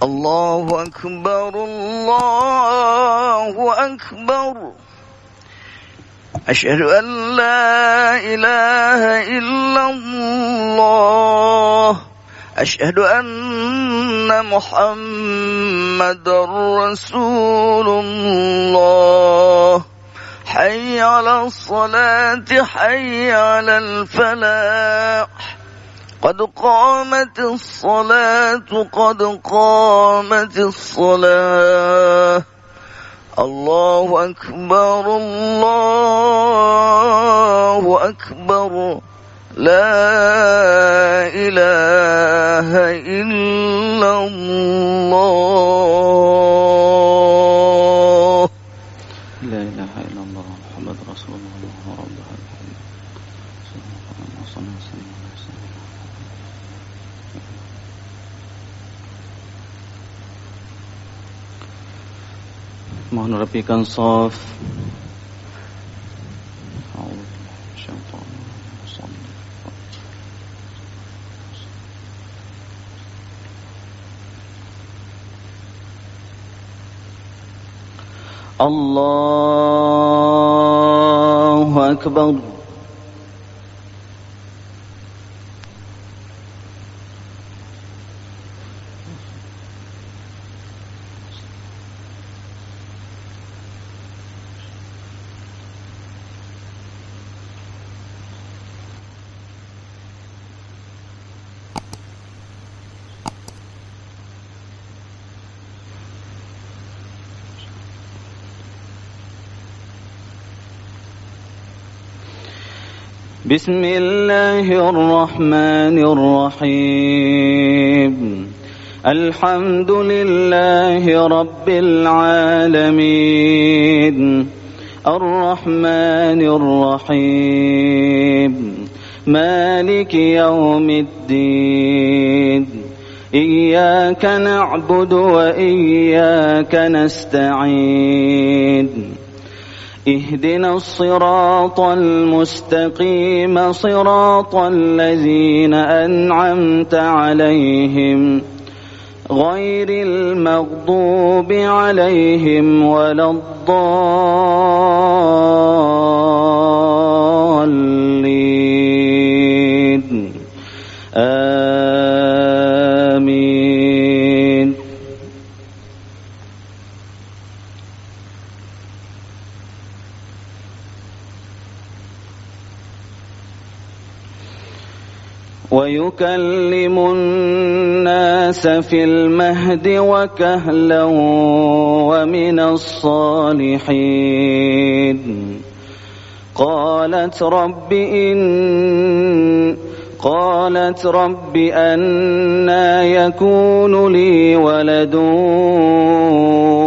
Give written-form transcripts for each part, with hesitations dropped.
الله أكبر الله أكبر أشهد أن لا إله إلا الله أشهد أن محمدا رسول الله حي على الصلاة حي على الفلاح قد قامت الصلاة قد قامت الصلاة الله أكبر الله أكبر لا إله إلا الله لا إله إلا الله محمد رسول الله رب العالمين صلى الله عليه وسلم. Mohon rapikan shaf. Allahu Akbar. بسم الله الرحمن الرحيم الحمد لله رب العالمين الرحمن الرحيم مالك يوم الدين إياك نعبد وإياك نستعين اهدنا الصراط المستقيم صراط الذين أنعمت عليهم غير المغضوب عليهم ولا الضالين آمين. ويكلم الناس في المهد وكهلا ومن الصالحين قالت رب أنى يكون لي ولد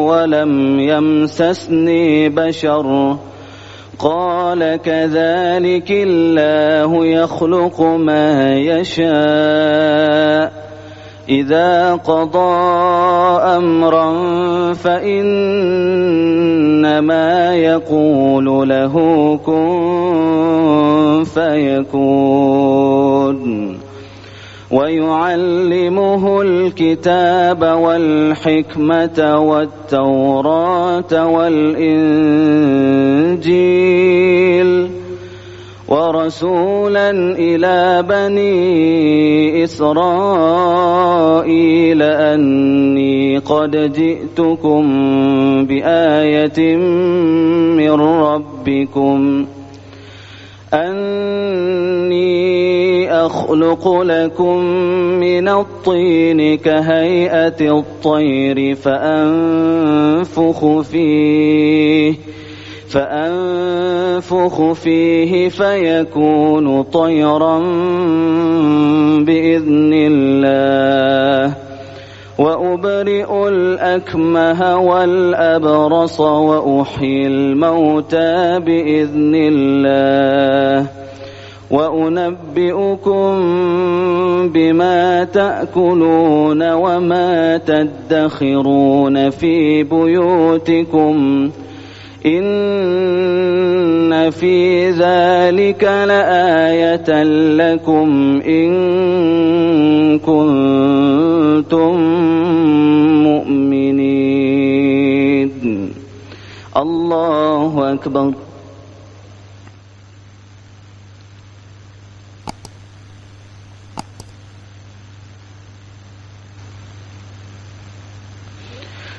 ولم يمسسني بشر قال كذلك الله يخلق ما يشاء إذا قضى أمرا فإنما يقول له كن فيكون ويعلمه الكتاب والحكمة والتوراة والإنجيل ورسولا إلى بني إسرائيل أني قد جئتكم بآية من ربكم أني أخلق لكم من الطين كهيئة الطير فأنفخ فيه فيكون طيرا بإذن الله وأبرئ الأكمه والأبرص وأحيي الموتى بإذن الله وأنبئكم بما تأكلون وما تدخرون في بيوتكم إن في ذلك لآية لكم إن كنتم كنتم مؤمنين. الله أكبر.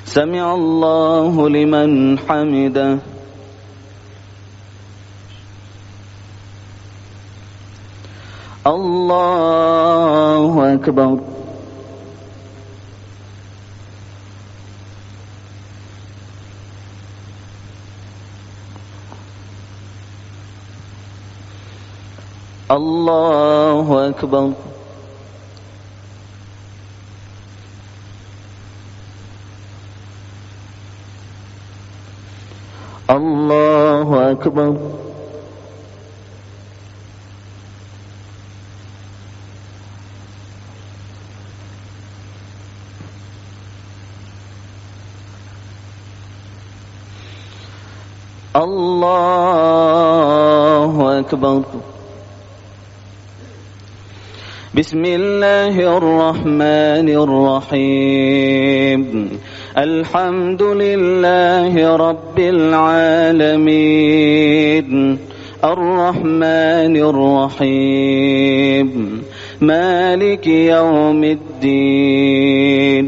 سمع الله لمن حمده. الله أكبر. الله أكبر. الله أكبر. الله أكبر. بسم الله الرحمن الرحيم. الحمد لله رب العالمين الرحمن الرحيم مالك يوم الدين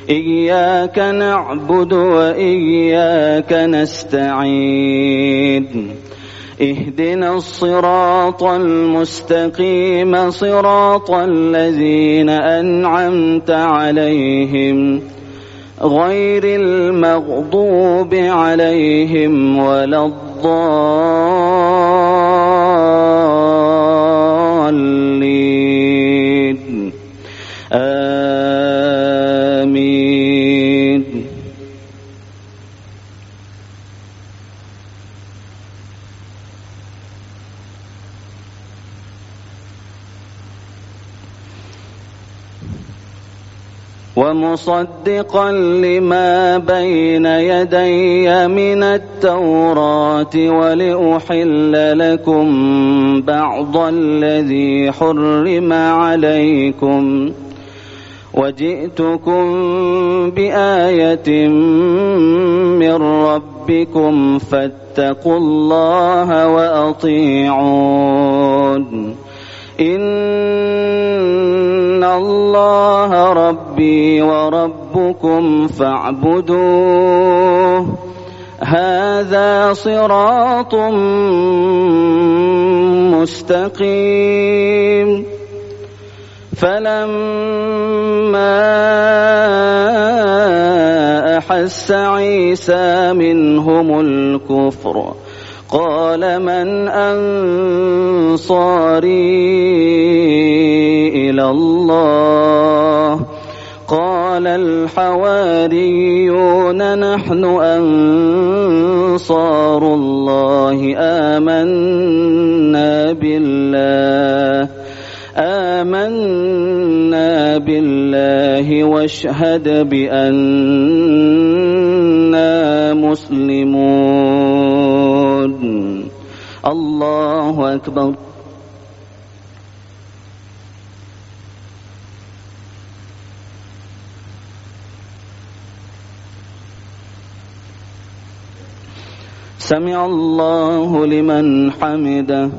إياك نعبد وإياك نستعين اهدنا الصراط المستقيم صراط الذين أنعمت عليهم غير المغضوب عليهم ولا الضالين آمين. ومصدقا لما بين يدي من التوراة ولأحل لكم بعض الذي حرم عليكم وجئتكم بآية من ربكم فاتقوا الله وأطيعون إن الله ربي وربكم فاعبدوه هذا صراط مستقيم. فلما أحس عيسى منهم الكفر قال من أنصاري إلى الله قال الحواريون نحن أنصار الله آمنا بالله واشهد بأننا مسلمون. الله أكبر. سمع الله لمن حمده.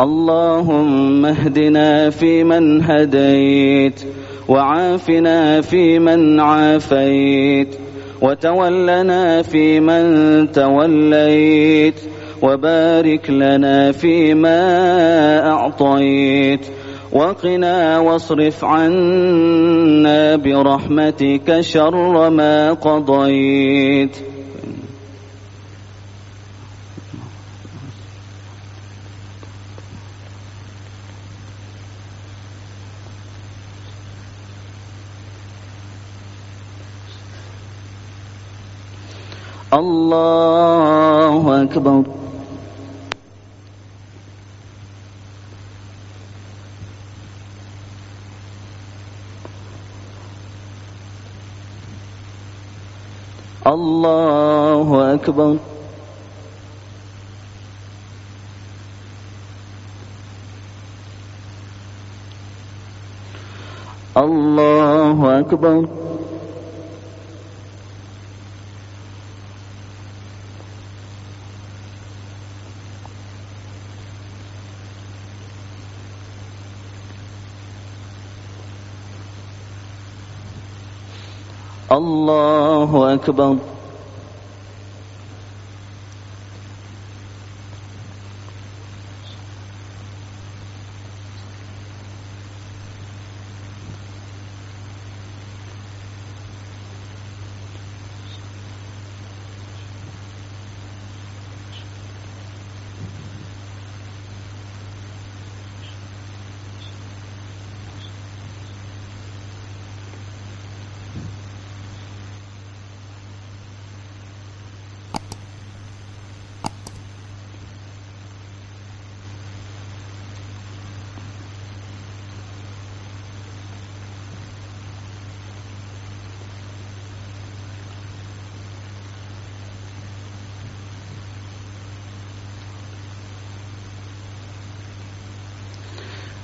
اللهم اهدنا فيمن هديت وعافنا فيمن عافيت وتولنا فيمن توليت وبارك لنا فيما أعطيت وقنا واصرف عنا برحمتك شر ما قضيت. الله أكبر. الله أكبر. الله أكبر. الله أكبر.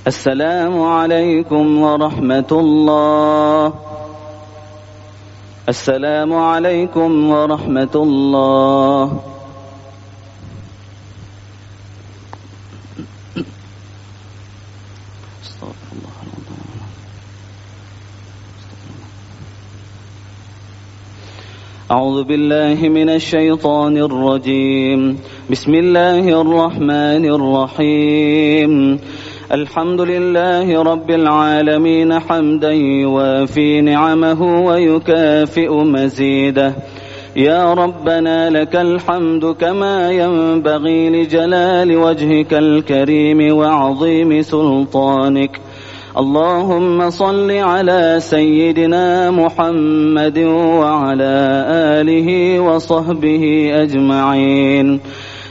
السلام عليكم ورحمة الله. السلام عليكم ورحمة الله. أعوذ بالله من الشيطان الرجيم. بسم الله الرحمن الرحيم. الحمد لله رب العالمين حمدا يوافي نعمه ويكافئ مزيده. يا ربنا لك الحمد كما ينبغي لجلال وجهك الكريم وعظيم سلطانك. اللهم صل على سيدنا محمد وعلى آله وصحبه أجمعين.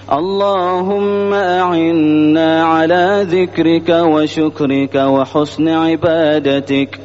اللهم أعنا على ذكرك وشكرك وحسن عبادتك.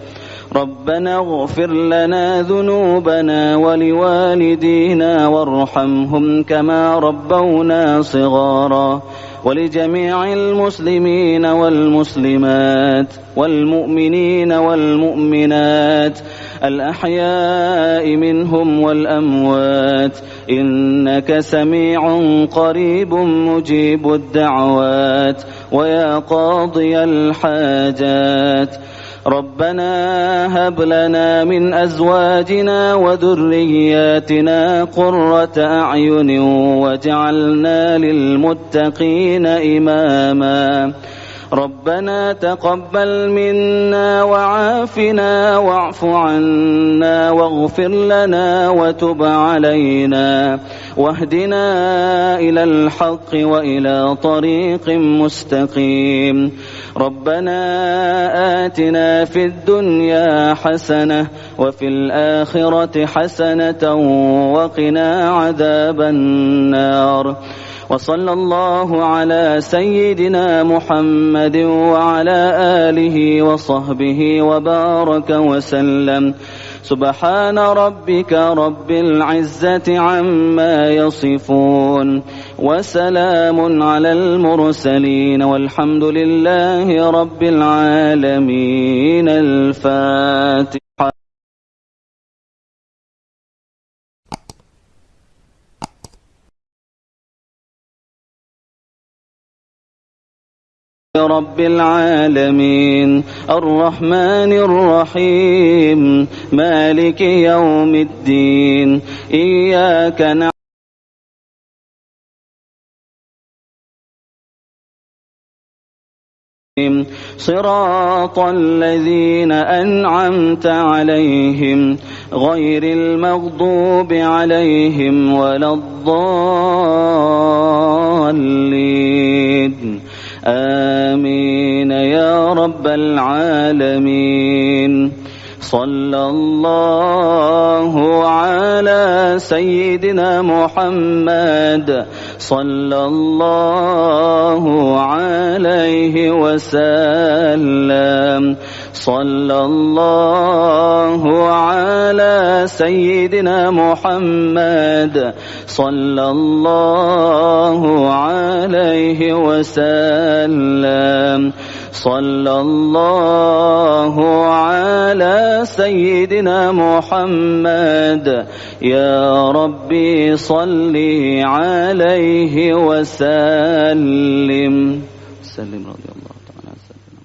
ربنا اغفر لنا ذنوبنا ولوالدينا وارحمهم كما ربونا صغارا، ولجميع المسلمين والمسلمات والمؤمنين والمؤمنات الأحياء منهم والأموات، إنك سميع قريب مجيب الدعوات ويا قاضي الحاجات. ربنا هب لنا من أزواجنا وذرياتنا قرة أعين واجعلنا للمتقين إماما. ربنا تقبل منا وعافنا واعف عنا واغفر لنا وتب علينا واهدنا إلى الحق وإلى طريق مستقيم. ربنا آتنا في الدنيا حسنة وفي الآخرة حسنة وقنا عذاب النار. وصلى الله على سيدنا محمد وعلى آله وصحبه وبارك وسلم. سبحان ربك رب العزة عما يصفون وسلام على المرسلين والحمد لله رب العالمين. الفاتحة. رب العالمين الرحمن الرحيم مالك يوم الدين. إياك نعبد صراط الذين أنعمت عليهم غير المغضوب عليهم ولا الضالين. آمين يا رب العالمين. صلى الله على سيدنا محمد صلى الله عليه وسلم. صلى الله على سيدنا محمد صلى الله عليه وسلم. صلى الله عليه سيدنا محمد يا ربي صل عليه وسلم. رضي الله تعالى عن سيدنا